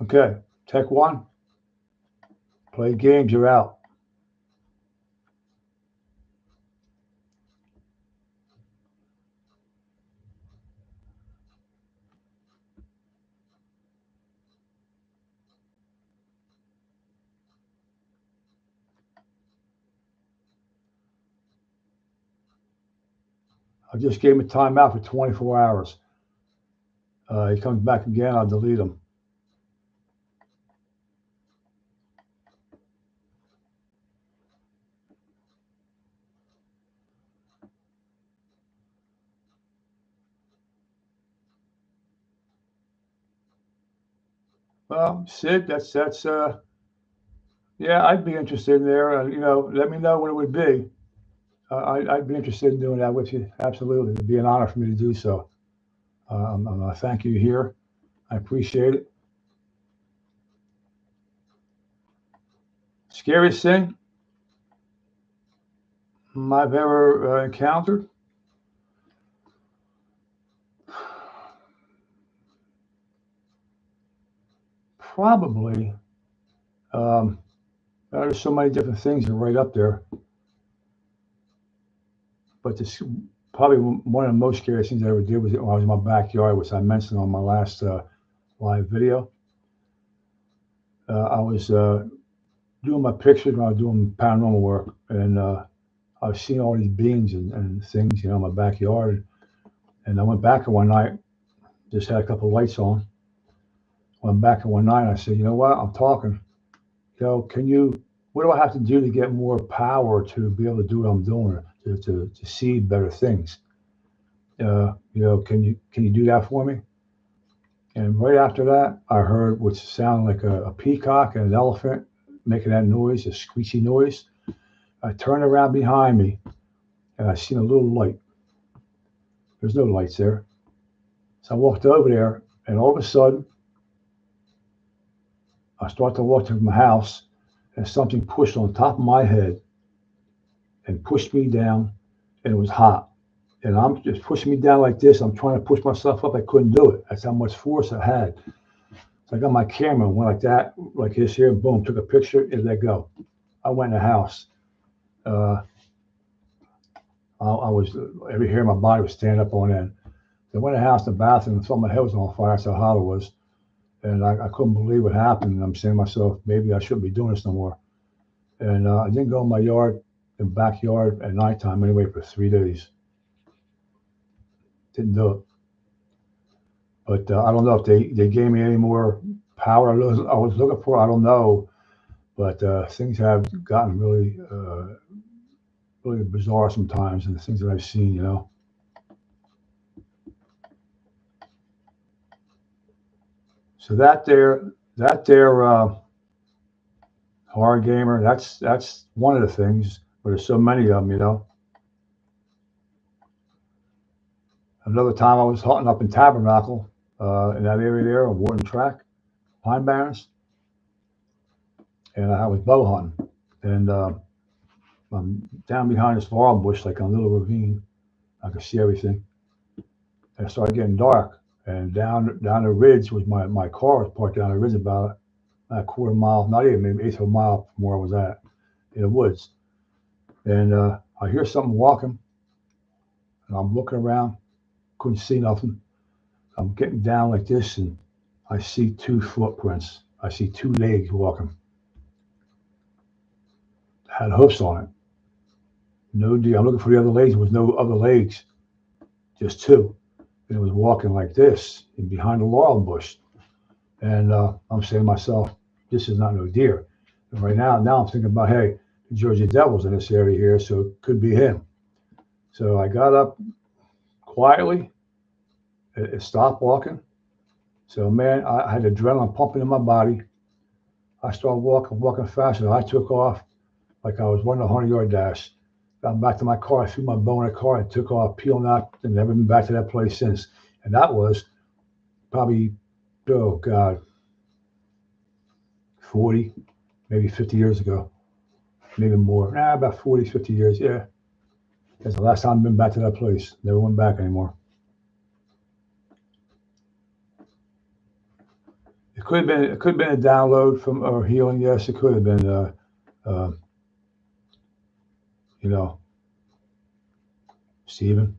Okay, Tech one. Play games. You're out. I just gave him a timeout for 24 hours. He comes back again. I'll delete him. Well, Sid, that's yeah, I'd be interested in there. Let me know when it would be. I'd be interested in doing that with you. Absolutely, it'd be an honor for me to do so. Thank you here. I appreciate it. Scariest thing I've ever encountered? Probably. There's so many different things that are right up there, but this probably one of the most scariest things I ever did was when I was in my backyard, which I mentioned on my last live video. I was doing my pictures when I was doing paranormal work, and I was seeing all these beings and things, in my backyard. And I went back one night, just had a couple of lights on. Went back one night, and I said, you know what? I'm talking. Can you what do I have to do to get more power to be able to do what I'm doing, to see better things? Can you do that for me? And right after that, I heard what sounded like a peacock and an elephant making that noise, a screechy noise. I turned around behind me and I seen a little light. There's no lights there. So I walked over there, and all of a sudden, I start to walk to my house, and something pushed on top of my head and pushed me down, and it was hot. And I'm just pushing me down like this. I'm trying to push myself up. I couldn't do it. That's how much force I had. So I got my camera and went like that, like this here, boom, took a picture and let go. I went in the house. Uh, I was, every hair in my body was standing up on end. So I went in the house, the bathroom, and saw my head was on fire. That's how hot it was. And I couldn't believe what happened. And I'm saying to myself, maybe I shouldn't be doing this no more. And I didn't go in my yard, in the backyard at nighttime anyway for 3 days. Didn't do it. But I don't know if they gave me any more power I was looking for. I don't know. But things have gotten really, really bizarre sometimes, and the things that I've seen. So that there, horror gamer. That's one of the things. But there's so many of them. Another time I was hunting up in Tabernacle, in that area there, on Wharton Track, Pine Barrens, and I was bow hunting, and I'm down behind this laurel bush, like on a little ravine. I could see everything. And it started getting dark, and down the ridge was my car was parked down the ridge about a quarter mile, not even maybe eighth of a mile from where I was at, in the woods. And I hear something walking, and I'm looking around, couldn't see nothing. I'm getting down like this, and I see 2 footprints. I see 2 legs walking. Had hoofs on it. No deer. I'm looking for the other legs. There was no other legs, just 2. And it was walking like this, and behind the laurel bush. And I'm saying to myself, this is not no deer. And right now I'm thinking about, hey, the Georgia Devils in this area here, so it could be him. So I got up quietly. It stopped walking. So, man, I had adrenaline pumping in my body. I started walking faster. I took off like I was running a 100-yard dash. Got back to my car. I threw my bow in the car. I took off, peeling out, and never been back to that place since. And that was probably, oh, God, 40, maybe 50 years ago. Maybe more. About 40, 50 years, yeah. That's the last time I've been back to that place. Never went back anymore. It could have been a download from or healing. Yes, it could have been. Stephen.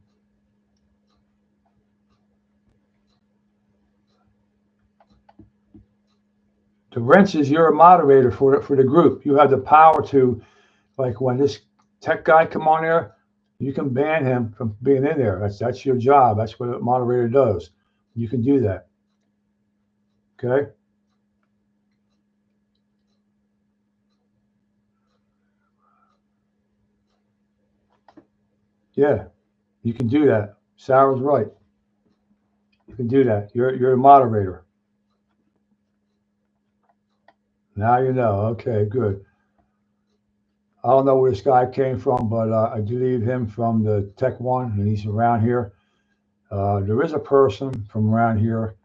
The wrenches, you're a moderator for the group. You have the power to, like when this tech guy come on there, you can ban him from being in there. That's your job. That's what a moderator does. You can do that. Okay. Yeah, you can do that. Sarah's right. You can do that. You're a moderator. Now you know. Okay, good. I don't know where this guy came from, but I believe him from the Tech One, and he's around here. There is a person from around here.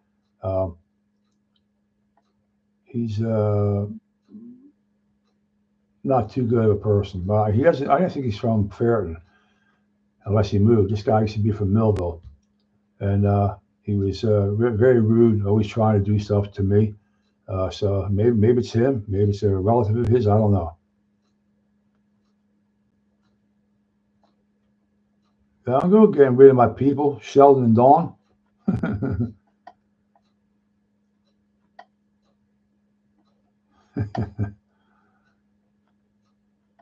He's not too good of a person, but he doesn't. I don't think he's from Fairton, unless he moved. This guy used to be from Millville, and he was very rude, always trying to do stuff to me. So maybe it's him. Maybe it's a relative of his. I don't know. I'm going to get rid of my people, Sheldon and Dawn.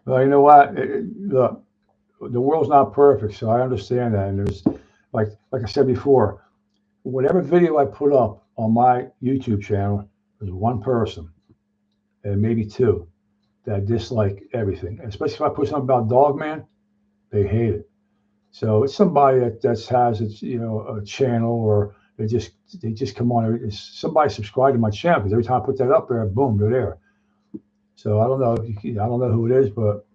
Well, you know what? Look, the world's not perfect, so I understand that. And there's, like I said before, whatever video I put up on my YouTube channel, there's one person, and maybe 2, that dislike everything, especially if I put something about Dogman, they hate it. So it's somebody that has its a channel, or they just come on. Somebody subscribe to my channel because every time I put that up there, boom, they're there. So I don't know. I don't know who it is, but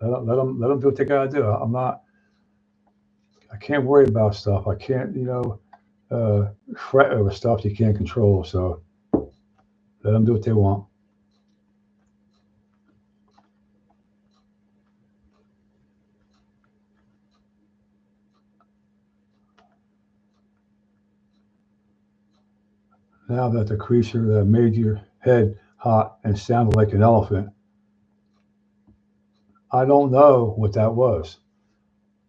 let them do what they gotta do. I'm not. I can't worry about stuff. I can't fret over stuff you can't control. So let them do what they want. Now that the creature that made your head hot and sounded like an elephant, I don't know what that was.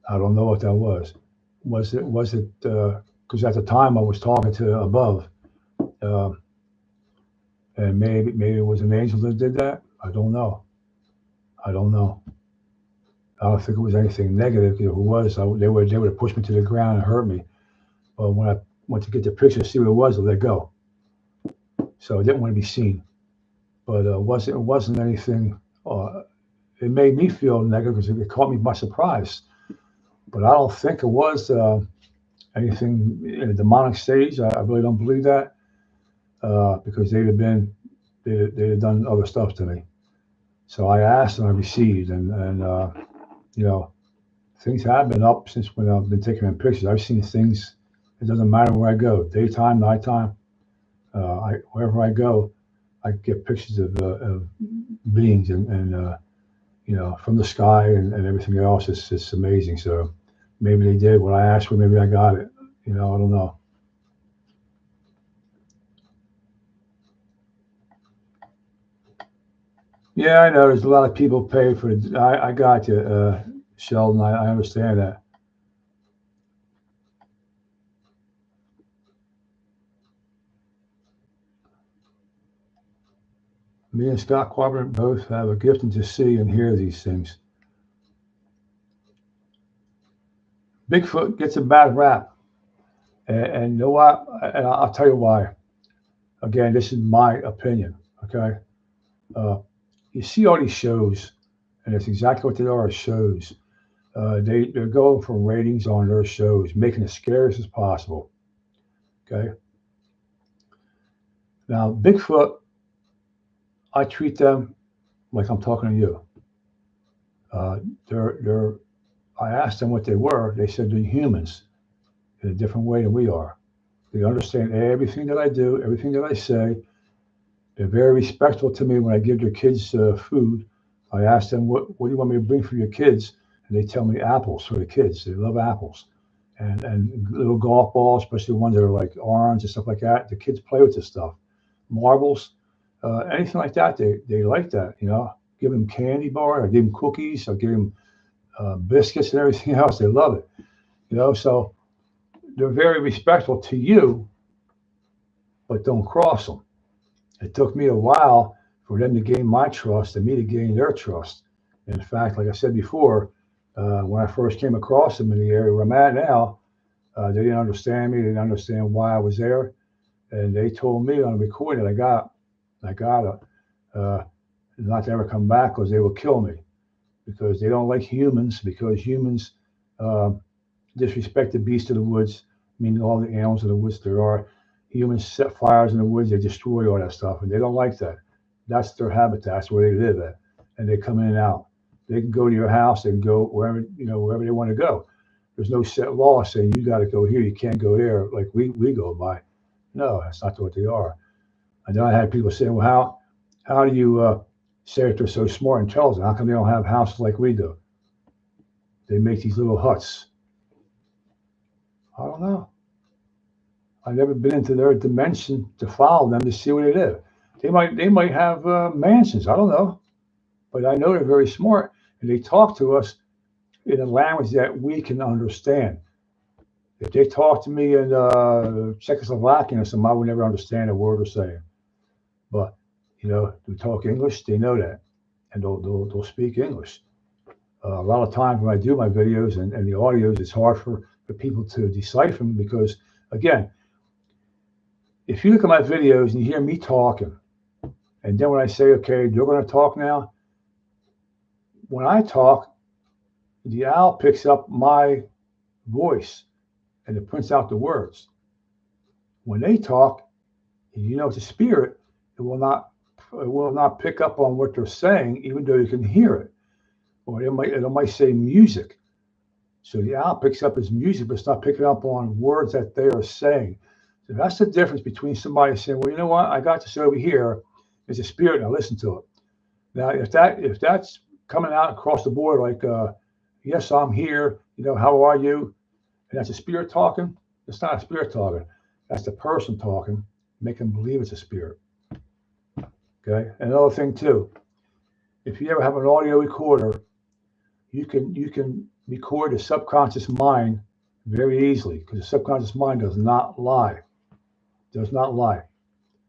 I don't know what that was. Was it because at the time I was talking to above, uh, and maybe it was an angel that did that. I don't know. I don't know. I don't think it was anything negative. If it was, they would have pushed me to the ground and hurt me. But when I went to get the picture to see what it was, I let go. So I didn't want to be seen. But it wasn't anything. It made me feel negative because it caught me by surprise. But I don't think it was anything in a demonic stage. I really don't believe that because they'd have done other stuff to me. So I asked and I received, and you know things have been up since when I've been taking in pictures. I've seen things. It doesn't matter where I go, daytime, nighttime. Wherever I go, I get pictures of beings and from the sky and everything else. It's amazing. So maybe they did what I asked for. Maybe I got it. I don't know. Yeah, I know. There's a lot of people pay for it. I got you, Sheldon. I understand that. Me and Scott Quadrant both have a gift to see and hear these things. Bigfoot gets a bad rap, and you know what? And I'll tell you why. Again, this is my opinion. Okay, uh, you see all these shows, and it's exactly what they are, shows. They're going for ratings on their shows, making it as scary as possible. Okay, now Bigfoot, I treat them like I'm talking to you. Uh, they're. I asked them what they were. They said they're humans in a different way than we are. They understand everything that I do, everything that I say. They're very respectful to me when I give their kids food. I ask them, what do you want me to bring for your kids? And they tell me apples for the kids. They love apples. And little golf balls, especially the ones that are like orange and stuff like that. The kids play with this stuff. Marbles, anything like that, they like that. Give them candy bar, I give them cookies, I give them biscuits and everything else. They love it. So they're very respectful to you, but don't cross them. It took me a while for them to gain my trust and me to gain their trust. In fact, like I said before, when I first came across them in the area where I'm at now, they didn't understand me. They didn't understand why I was there, and they told me on a recording that I got not to ever come back because they will kill me because they don't like humans because humans uh, disrespect the beasts of the woods, meaning all the animals of the woods there are. Humans set fires in the woods, they destroy all that stuff, and they don't like that. That's their habitat, that's where they live at. And they come in and out. They can go to your house, they can go wherever they want to go. There's no set law saying you got to go here, you can't go there, like we go by. No, that's not what they are. And then I had people saying, well, how do you say that they're so smart and intelligent? How come they don't have houses like we do? They make these little huts. I don't know. I've never been into their dimension to follow them to see where they live. They might have mansions. I don't know, but I know they're very smart and they talk to us in a language that we can understand. If they talk to me in Czechoslovakian or something, I would never understand a word they're saying. But they talk English. They know that, and they'll speak English. A lot of times when I do my videos and the audios, it's hard for people to decipher them because, again, if you look at my videos and you hear me talking, And then when I say, okay, you're going to talk now, when I talk, the owl picks up my voice and it prints out the words. When they talk, you know it's a spirit, it will not pick up on what they're saying, even though you can hear it. Or it might say music. So the owl picks up his music, but it's not picking up on words that they are saying. So that's the difference between somebody saying, well, you know what, I got this over here. It's a spirit, and I listen to it. Now, if that's coming out across the board, like, yes, I'm here, how are you? And that's a spirit talking, it's not a spirit talking. That's the person talking, make them believe it's a spirit. Okay. Another thing too, if you ever have an audio recorder, you can record the subconscious mind very easily because the subconscious mind does not lie. Does not lie.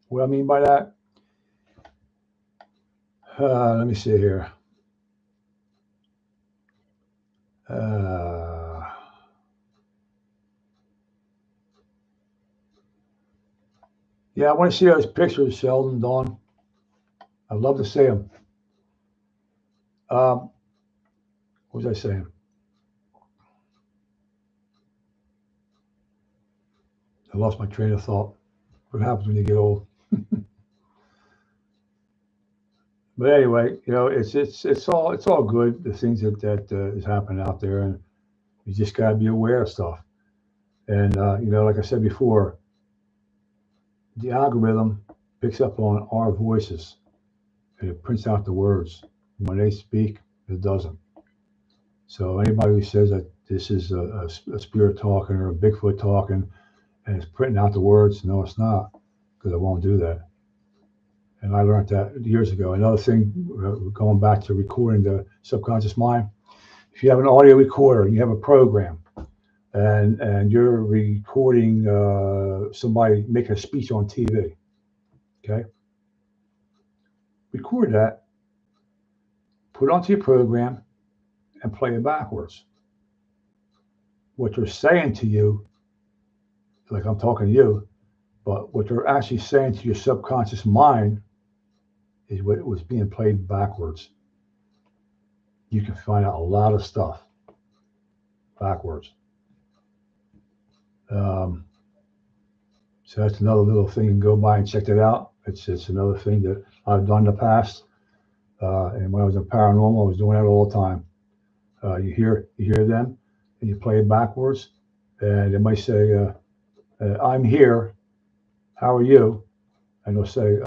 What I mean by that? Let me see here. Yeah, I want to see those pictures, Sheldon, Dawn. I'd love to see them. What was I saying? I lost my train of thought. What happens when you get old? But anyway, it's all good. The things that is happening out there, and you just gotta be aware of stuff. And like I said before, the algorithm picks up on our voices and it prints out the words. When they speak, it doesn't. So anybody who says that this is a spirit talking or a Bigfoot talking and it's printing out the words, no, it's not, because it won't do that. And I learned that years ago. Another thing, going back to recording the subconscious mind, if you have an audio recorder and you have a program and you're recording somebody making a speech on TV, okay? Record that, put it onto your program, and play it backwards. What they're saying to you, like I'm talking to you, but what they're actually saying to your subconscious mind is what was being played backwards. You can find out a lot of stuff backwards. So that's another little thing. You can go by and check that out. It's another thing that I've done in the past. And when I was in paranormal, I was doing that all the time. You hear them, and you play it backwards, and they might say, "I'm here. How are you?" And they'll say,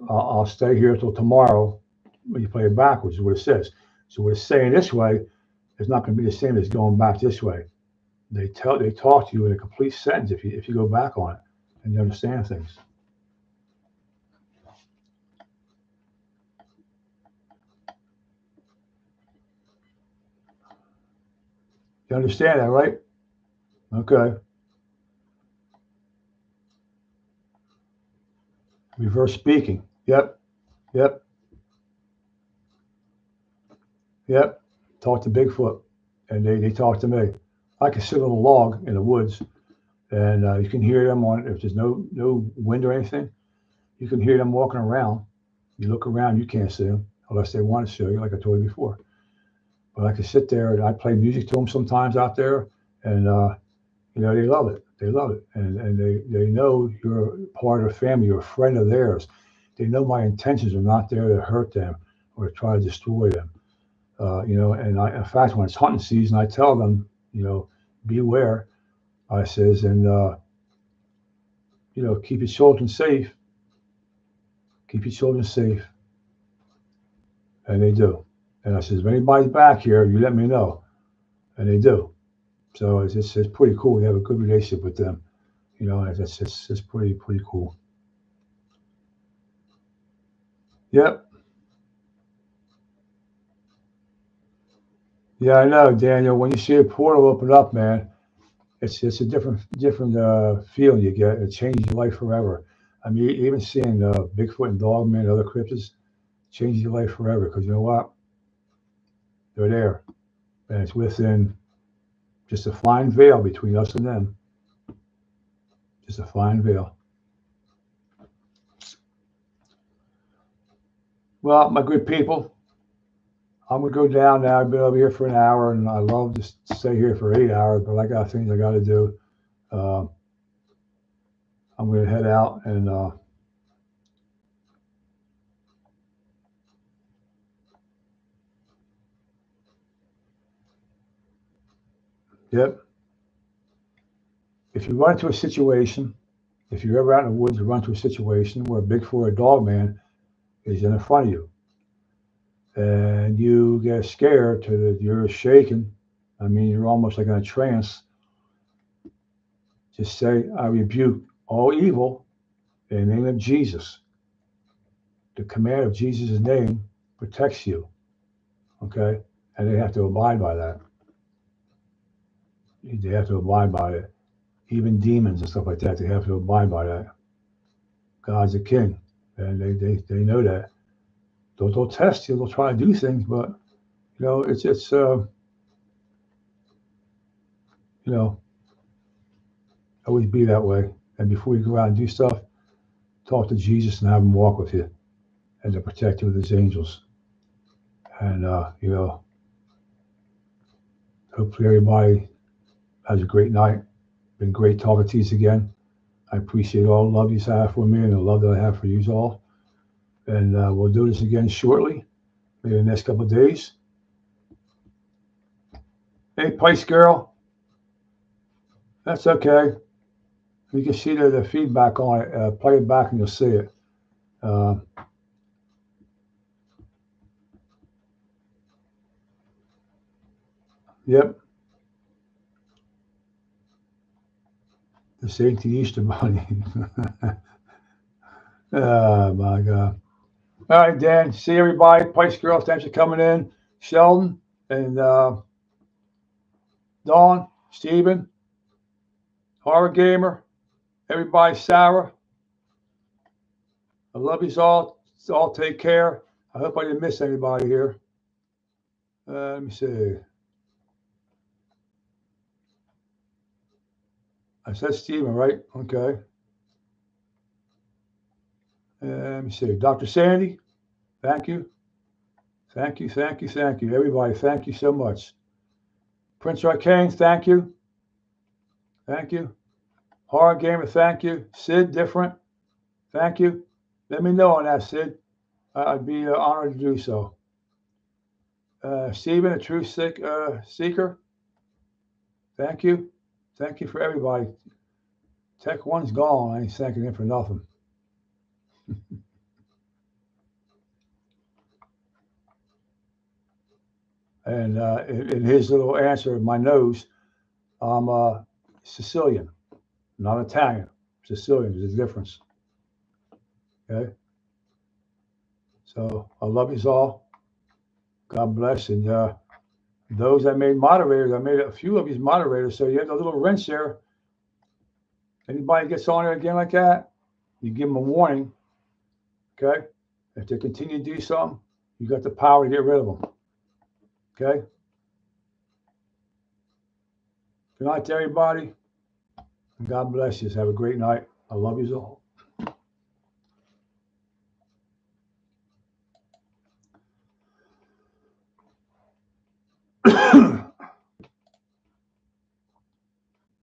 "I'll stay here till tomorrow." When you play it backwards, is what it says. So what it's saying this way is not going to be the same as going back this way. They talk to you in a complete sentence if you go back on it and you understand things. You understand that, right? Okay. Reverse speaking. Yep. Yep. Yep. Talk to Bigfoot, and they talk to me. I can sit on a log in the woods, and you can hear them if there's no wind or anything. You can hear them walking around. You look around, you can't see them unless they want to show you, like I told you before. But I can sit there and I play music to them sometimes out there, and they love it. They love it, and they know you're part of the family. You're a friend of theirs. They know my intentions are not there to hurt them or to try to destroy them. And in fact, when it's hunting season, I tell them, beware. I says, and keep your children safe. Keep your children safe, and they do. And I says, if anybody's back here, you let me know, and they do. So it's pretty cool. We have a good relationship with them. It's pretty cool. Yep. Yeah, I know, Daniel. When you see a portal open up, man, it's a different feeling you get. It changes your life forever. I mean, even seeing Bigfoot and Dogman and other cryptids changes your life forever because you know what? They're there, and it's within just a fine veil between us and them. Just a fine veil. Well, my good people, I'm gonna go down now. I've been over here for an hour, and I love to stay here for 8 hours, but I got things I got to do. Uh, I'm gonna head out, and yep. If you run into a situation, if you're ever out in the woods, you run into a situation where a Bigfoot or a dog man is in front of you, and you get scared to that you're shaking. I mean, you're almost like in a trance. Just say, I rebuke all evil in the name of Jesus. The command of Jesus' name protects you. Okay? And they have to abide by that. They have to abide by it. Even demons and stuff like that, they have to abide by that. God's a king. And they know that. They'll test you, they'll try to do things, but it's you know, always be that way. And before you go out and do stuff, talk to Jesus and have him walk with you and to protect you with his angels. And hopefully everybody has a great night. Been great talking to you again. I appreciate all the love you have for me and the love that I have for you all. And we'll do this again shortly, maybe in the next couple of days. Hey, Pice Girl, that's okay. You can see the feedback on it. Play it back and you'll see it. Yep. This ain't the Easter Bunny. Oh, my God. All right, Dan. See everybody. Pice Girl, thanks for coming in. Sheldon and Dawn, Stephen, Horror Gamer, everybody, Sarah. I love you all. All take care. I hope I didn't miss anybody here. Let me see. I said Stephen, right? Okay. Let me see. Dr. Sandy, thank you. Thank you, thank you, thank you. Everybody, thank you so much. Prince Arcane, thank you. Thank you. Horror Gamer, thank you. Sid, different. Thank you. Let me know on that, Sid. I'd be honored to do so. Stephen, a truth seeker. Thank you. Thank you for everybody. Tech One's gone. I ain't thanking him for nothing. And in his little answer, my nose, I'm Sicilian, not Italian. Sicilian, there's a difference. Okay? So I love you all. God bless. And those I made moderators, I made a few of these moderators. So you have a little wrench there. Anybody gets on there again like that, you give them a warning. Okay? If they continue to do something, you got the power to get rid of them. Okay? Good night to everybody. And God bless you. Have a great night. I love you all.